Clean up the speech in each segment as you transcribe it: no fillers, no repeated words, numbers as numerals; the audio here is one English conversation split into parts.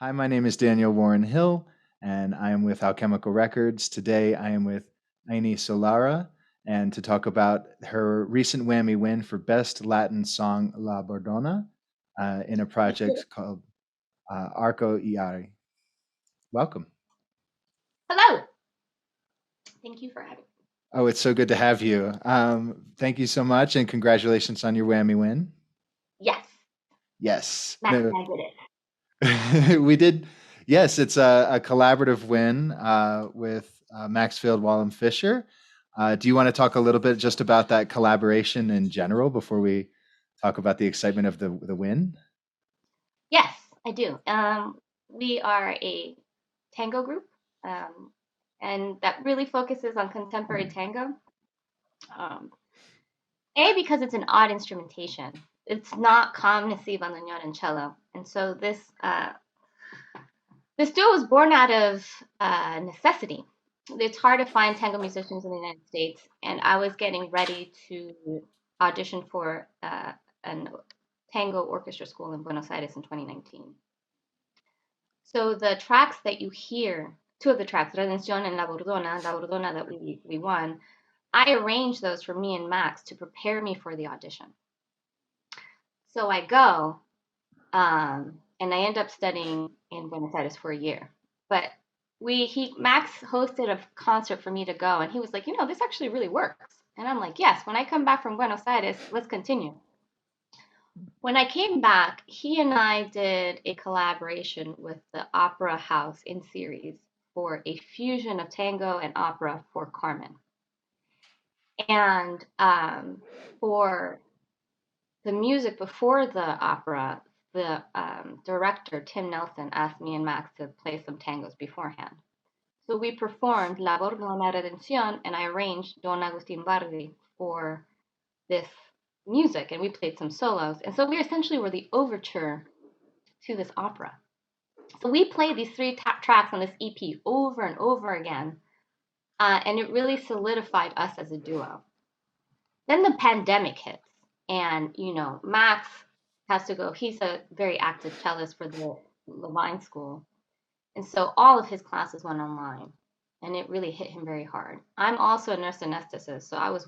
Hi, my name is Daniel Warren Hill, and I am with Alchemical Records. Today, I am with Heyni Solera, and to talk about her recent Whammy win for Best Latin Song La Bordona in a project called Arco Aire. Welcome. Hello. Thank you for having me. Oh, it's so good to have you. Thank you so much, and congratulations on your Whammy win. Yes, Yes. Max No, and I did it. we did. Yes, it's a collaborative win with Maxfield Wollam-Fisher. Do you want to talk a little bit just about that collaboration in general before we talk about the excitement of the win? Yes, I do. We are a tango group, um, and that really focuses on contemporary tango. Um, because it's an odd instrumentation. It's not calm, si, bandoneon, and cello. And so this duo was born out of necessity. It's hard to find tango musicians in the United States, and I was getting ready to audition for an tango orchestra school in Buenos Aires in 2019. So the tracks that you hear, two of the tracks, Redención and La Bordona that we won, I arranged those for me and Max to prepare me for the audition. So I go, and I end up studying in Buenos Aires for a year. But Max hosted a concert for me to go, and he was like, this actually really works. And I'm like, yes. When I come back from Buenos Aires, let's continue. When I came back, he and I did a collaboration with the Opera House in series for a fusion of tango and opera for Carmen. And for the music before the opera, the director, Tim Nelson, asked me and Max to play some tangos beforehand. So we performed La Bordona Redención, and I arranged Don Agustin Bardi for this music, and we played some solos. And so we essentially were the overture to this opera. So we played these three tracks on this EP over and over again, and it really solidified us as a duo. Then the pandemic hits, and Max has to go. He's a very active cellist for the Levine School, and so all of his classes went online, and it really hit him very hard. I'm also a nurse anesthetist, so I was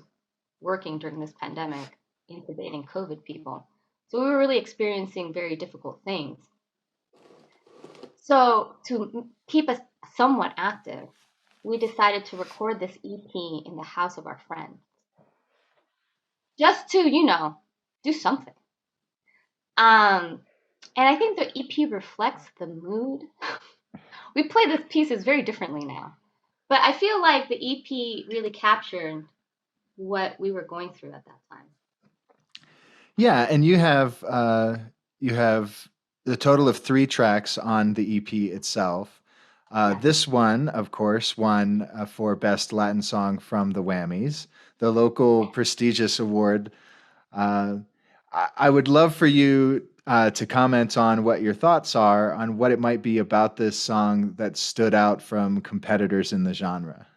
working during this pandemic, intubating COVID people. So we were really experiencing very difficult things. So to keep us somewhat active, we decided to record this EP in the house of our friend, just to, do something. And I think the EP reflects the mood. We play these pieces very differently now, but I feel like the EP really captured what we were going through at that time. Yeah, and you have the total of three tracks on the EP itself. Yeah. This one, of course, won for Best Latin Song from the Whammies, the local prestigious award. Uh, I would love for you to comment on what your thoughts are on what it might be about this song that stood out from competitors in the genre.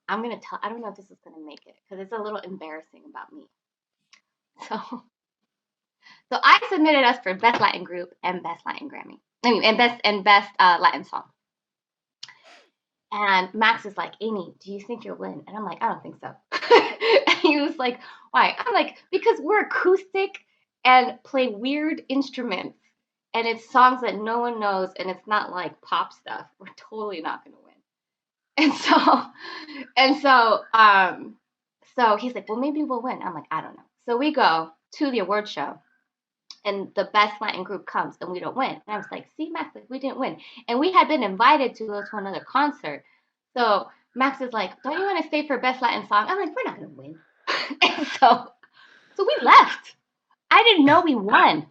I don't know if this is going to make it because it's a little embarrassing about me. So I submitted us for Best Latin Group and Best Latin Grammy. And Best Latin Song. And Max is like, Amy, do you think you'll win? And I'm like, I don't think so. And he was like, why? I'm like, because we're acoustic and play weird instruments, and it's songs that no one knows, and it's not like pop stuff. We're totally not going to win. And so he's like, well, maybe we'll win. I'm like, I don't know. So we go to the award show, and the Best Latin Group comes, and we don't win. And I was like, see, Max, like, we didn't win. And we had been invited to go to another concert. So Max is like, don't you want to stay for Best Latin Song? I'm like, we're not going to win. And so we left. I didn't know we won.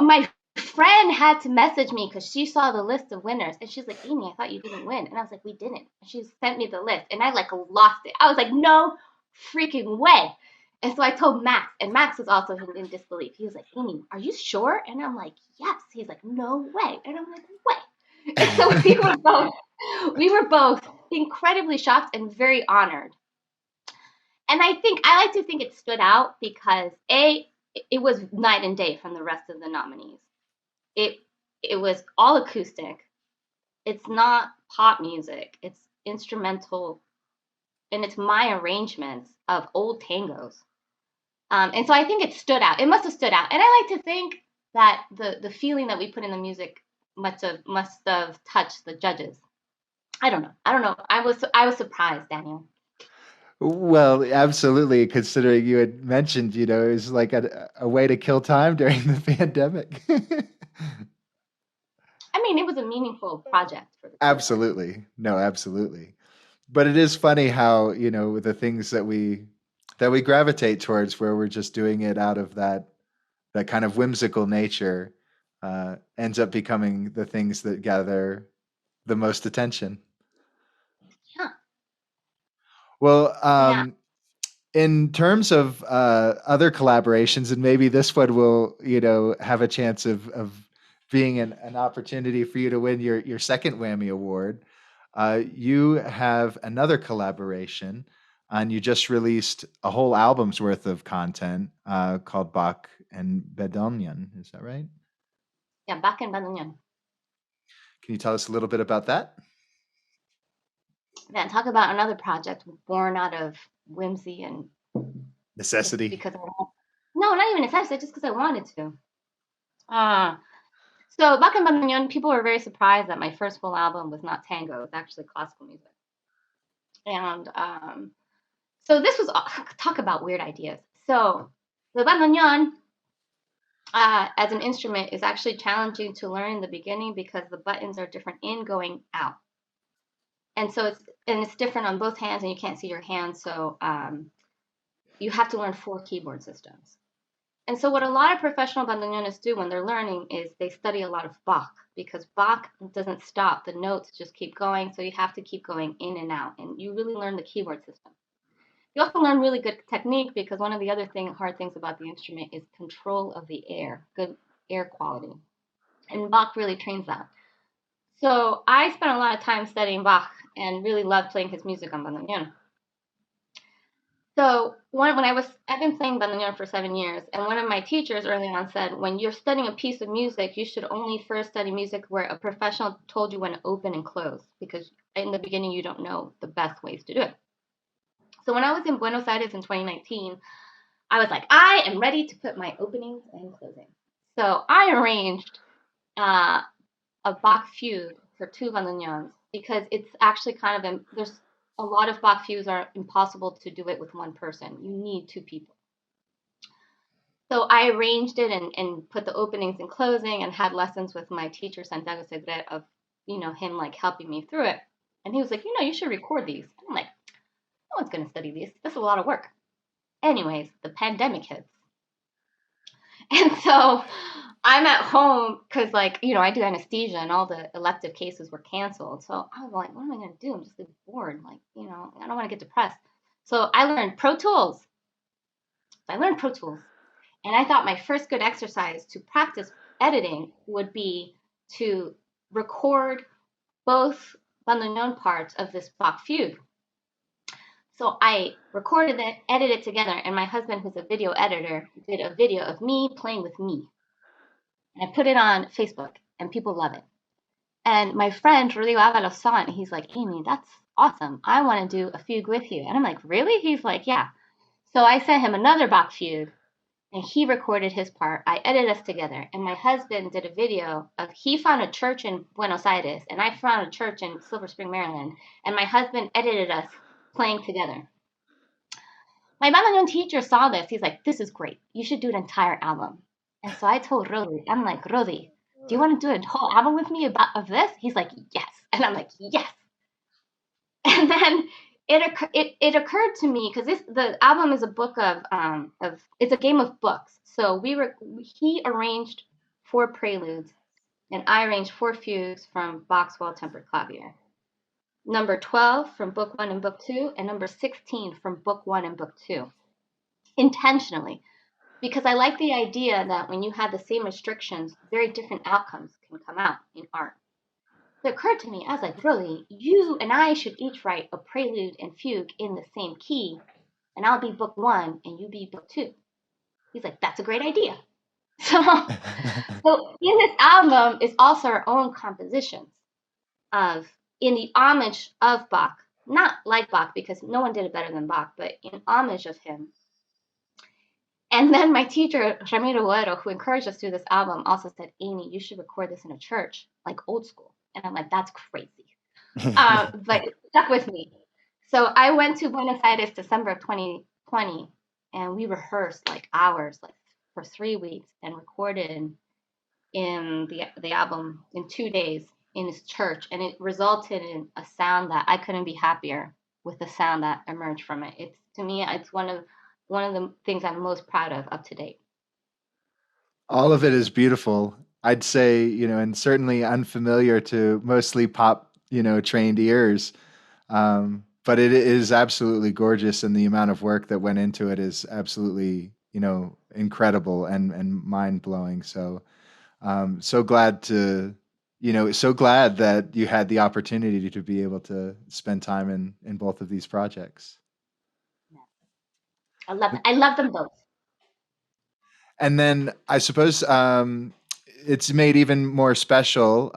My friend had to message me because she saw the list of winners, and she's like, Amy, I thought you didn't win. And I was like, we didn't. And she sent me the list, and I like lost it. I was like, no freaking way. And so I told Max, and Max was also in disbelief. He was like, Amy, are you sure? And I'm like, yes. He's like, no way. And I'm like, way. And so we were both incredibly shocked and very honored. And I like to think it stood out because it was night and day from the rest of the nominees. It it was all acoustic. It's not pop music. It's instrumental, and it's my arrangements of old tangos. And so I think it stood out. It must have stood out. And I like to think that the feeling that we put in the music must have touched the judges. I don't know. I don't know. I was surprised, Daniel. Well, absolutely. Considering you had mentioned, it was like a way to kill time during the pandemic. I mean, it was a meaningful project for the keyboard. Absolutely. No, absolutely. But it is funny how, the things that we gravitate towards where we're just doing it out of that kind of whimsical nature ends up becoming the things that gather the most attention. Yeah. Well, Yeah. in terms of other collaborations, and maybe this one will, have a chance of being an opportunity for you to win your second Wammie Award. You have another collaboration, and you just released a whole album's worth of content called Bach and Bandonón. Is that right? Yeah. Bach and Bandonón. Can you tell us a little bit about that? Then talk about another project born out of whimsy and just Necessity. because no, not even necessity, just because I wanted to. Uh, so Bach and Bandonón, people were very surprised that my first full album was not tango. It's actually classical music. And so this was talk about weird ideas. So the Bandonón as an instrument is actually challenging to learn in the beginning because the buttons are different in, going, out. And so it's different on both hands, and you can't see your hands. So you have to learn 4 keyboard systems. And so what a lot of professional bandoneonists do when they're learning is they study a lot of Bach, because Bach doesn't stop. The notes just keep going. So you have to keep going in and out, and you really learn the keyboard system. You also learn really good technique, because one of the other hard things about the instrument is control of the air, good air quality. And Bach really trains that. So I spent a lot of time studying Bach and really loved playing his music on bandoneon. So I've been playing bandoneon for 7 years, and one of my teachers early on said, when you're studying a piece of music, you should only first study music where a professional told you when to open and close, because in the beginning you don't know the best ways to do it. So when I was in Buenos Aires in 2019, I was like, I am ready to put my openings and closing. So I arranged a Bach fugue for 2 bandoneons, because it's actually kind of there's a lot of Bach fugues are impossible to do it with one person. You need 2 people. So I arranged it and put the openings and closing, and had lessons with my teacher Santiago Segret of him like helping me through it. And he was like, you should record these. I'm like, no one's gonna study these. This is a lot of work. Anyways, the pandemic hits. And so I'm at home because, I do anesthesia, and all the elective cases were canceled. So I was like, what am I going to do? I'm just bored. I don't want to get depressed. So I learned Pro Tools. And I thought my first good exercise to practice editing would be to record both bandoneon parts of this Bach fugue. So I recorded it, edited it together, and my husband, who's a video editor, did a video of me playing with me. And I put it on Facebook, and people love it. And my friend Rodrigo Avalos saw it, and he's like, Amy, that's awesome. I want to do a fugue with you. And I'm like, really? He's like, yeah. So I sent him another Bach fugue, and he recorded his part. I edited us together, and my husband did a video of, he found a church in Buenos Aires, and I found a church in Silver Spring, Maryland, and my husband edited us playing together. My bandoneon teacher saw this. He's like, this is great. You should do an entire album. And so I told Rodi, I'm like, Rodi, do you want to do a whole album with me of this? He's like, yes. And I'm like, yes. And then it occurred to me, because the album is a book of it's a game of books. So he arranged 4 preludes, and I arranged 4 fugues from Bach's Well-Tempered Clavier. Number 12 from book 1 and book 2, and number 16 from book 1 and book 2. Intentionally, because I like the idea that when you have the same restrictions, very different outcomes can come out in art. So it occurred to me, I was like, really, you and I should each write a prelude and fugue in the same key, and I'll be book 1 and you be book 2. He's like, that's a great idea. So, so in this album is also our own compositions of in the homage of Bach, not like Bach because no one did it better than Bach, but in homage of him. And then my teacher, Ramiro Huero, who encouraged us through this album, also said, Amy, you should record this in a church, like old school. And I'm like, that's crazy. But it stuck with me. So I went to Buenos Aires December of 2020, and we rehearsed like hours, like for 3 weeks, and recorded in the album in 2 days in his church, and it resulted in a sound that I couldn't be happier with the sound that emerged from it. It's to me, it's one of the things I'm most proud of up to date. All of it is beautiful. I'd say, and certainly unfamiliar to mostly pop, trained ears. But it is absolutely gorgeous, and the amount of work that went into it is absolutely, incredible and mind blowing. So, so glad so glad that you had the opportunity to be able to spend time in both of these projects. I love them both. And then I suppose it's made even more special,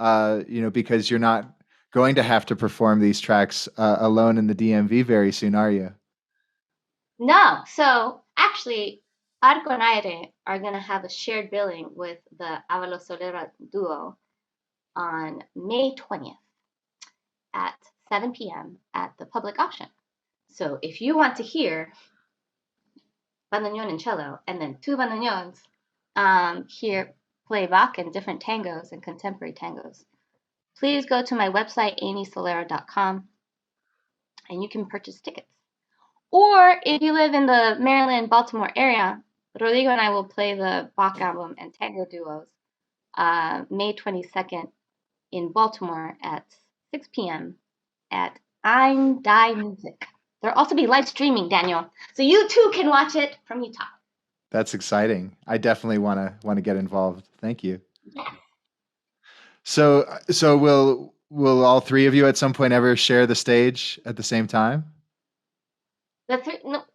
because you're not going to have to perform these tracks alone in the DMV very soon, are you? No, so actually, Arco Aire are going to have a shared billing with the Avalos Solera duo on May 20th at 7 p.m. at the public auction. So if you want to hear bandoneon and cello, and then two bandoneons here play Bach and different tangos and contemporary tangos, please go to my website, heynisolera.com, and you can purchase tickets. Or if you live in the Maryland, Baltimore area, Rodrigo and I will play the Bach album and tango duos May 22nd in Baltimore at 6 p.m. at Ein Die Music. There'll also be live streaming, Daniel, so you too can watch it from Utah. That's exciting. I definitely want to get involved. Thank you. Yeah. So will all three of you at some point ever share the stage at the same time?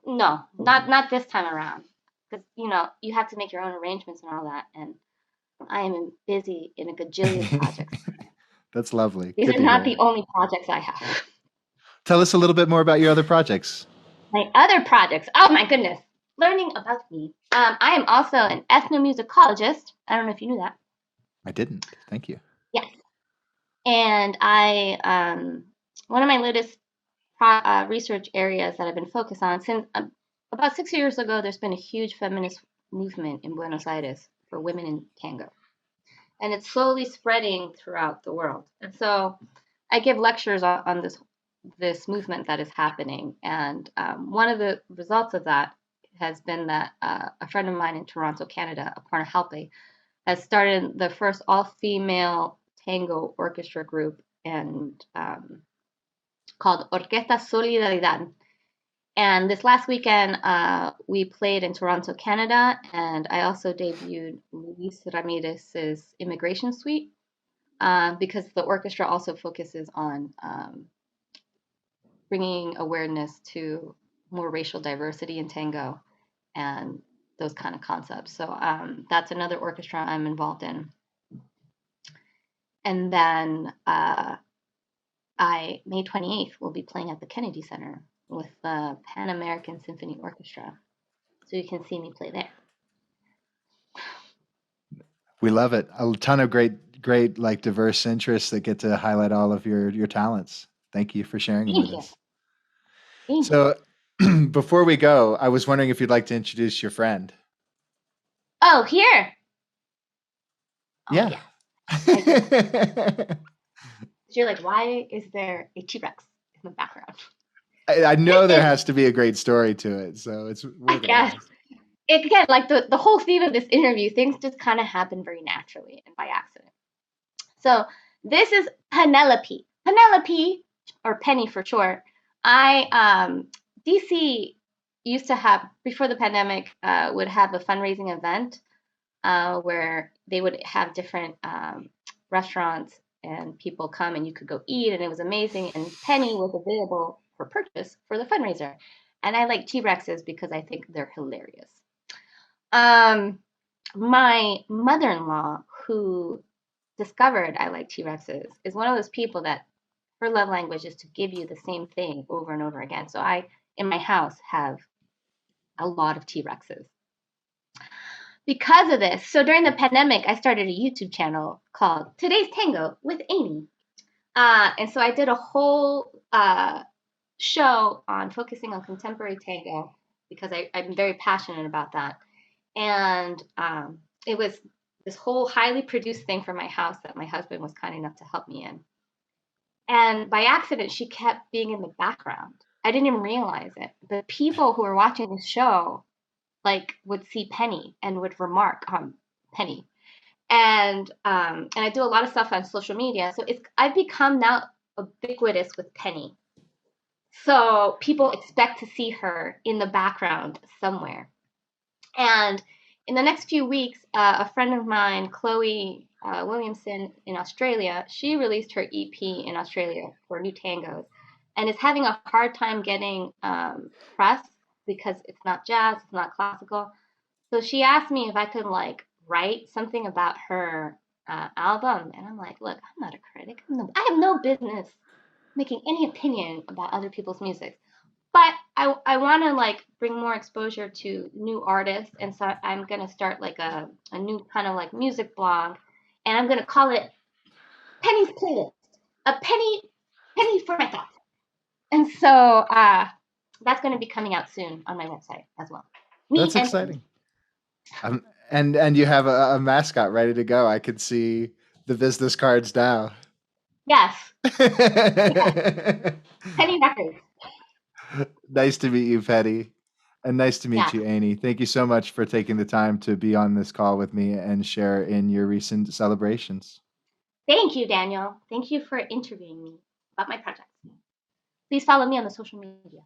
No, not this time around, because you have to make your own arrangements and all that, and I am busy in a gajillion projects. That's lovely. These Good are to not hear. the only projects I have. Tell us a little bit more about your other projects. My other projects, oh my goodness, learning about me. I am also an ethnomusicologist. I don't know if you knew that. I didn't. Thank you. Yes. And one of my latest research areas that I've been focused on since about 6 years ago, there's been a huge feminist movement in Buenos Aires for women in tango. And it's slowly spreading throughout the world. And so I give lectures on this movement that is happening. And one of the results of that has been that a friend of mine in Toronto, Canada, Aparna Halpe, has started the first all-female tango orchestra group and called Orchestra Solidaridad. And this last weekend, we played in Toronto, Canada, and I also debuted Luis Ramirez's Immigration Suite because the orchestra also focuses on bringing awareness to more racial diversity in tango and those kind of concepts. So that's another orchestra I'm involved in. And then May 28th, will be playing at the Kennedy Center with the Pan-American Symphony Orchestra. So you can see me play there. We love it. A ton of great like diverse interests that get to highlight all of your talents. Thank you for sharing them with us. So before we go, I was wondering if you'd like to introduce your friend. Oh, here. Yeah. You're like, why is there a T-Rex in the background? I know there has to be a great story to it, so it's I guess. Again, like the whole theme of this interview, things just kind of happen very naturally and by accident. So this is Penelope. Penelope, or Penny for short. DC used to have, before the pandemic, would have a fundraising event where they would have different restaurants and people come and you could go eat, and it was amazing. And Penny was available for purchase for the fundraiser. And I like T-Rexes because I think they're hilarious. my mother-in-law, who discovered I like T-Rexes, is one of those people that her love language is to give you the same thing over and over again. So I, in my house, have a lot of T-Rexes. Because of this, so during the pandemic, I started a YouTube channel called Today's Tango with Heyni. And so I did a whole show on focusing on contemporary tango because I'm very passionate about that. And it was this whole highly produced thing for my house that my husband was kind enough to help me in. And by accident, she kept being in the background. I didn't even realize it. The people who were watching the show like would see Penny and would remark on Penny. And I do a lot of stuff on social media. So I've become now ubiquitous with Penny. So people expect to see her in the background somewhere. And in the next few weeks, a friend of mine, Chloe Williamson in Australia, she released her EP in Australia for new tangos and is having a hard time getting press because it's not jazz, it's not classical. So she asked me if I could like write something about her album, and I'm like, look, I'm not a critic. I have no business making any opinion about other people's music. But I want to like bring more exposure to new artists, and so I'm gonna start like a new kind of like music blog, and I'm gonna call it Penny's Playlist, a penny for my thoughts. And so that's gonna be coming out soon on my website as well. Me That's and Penny. exciting. And you have a mascot ready to go. I could see the business cards now. Yes, yes, Penny Records. Nice to meet you, Petty. And nice to meet Yeah. you, Annie. Thank you so much for taking the time to be on this call with me and share in your recent celebrations. Thank you, Daniel. Thank you for interviewing me about my projects. Please follow me on the social media.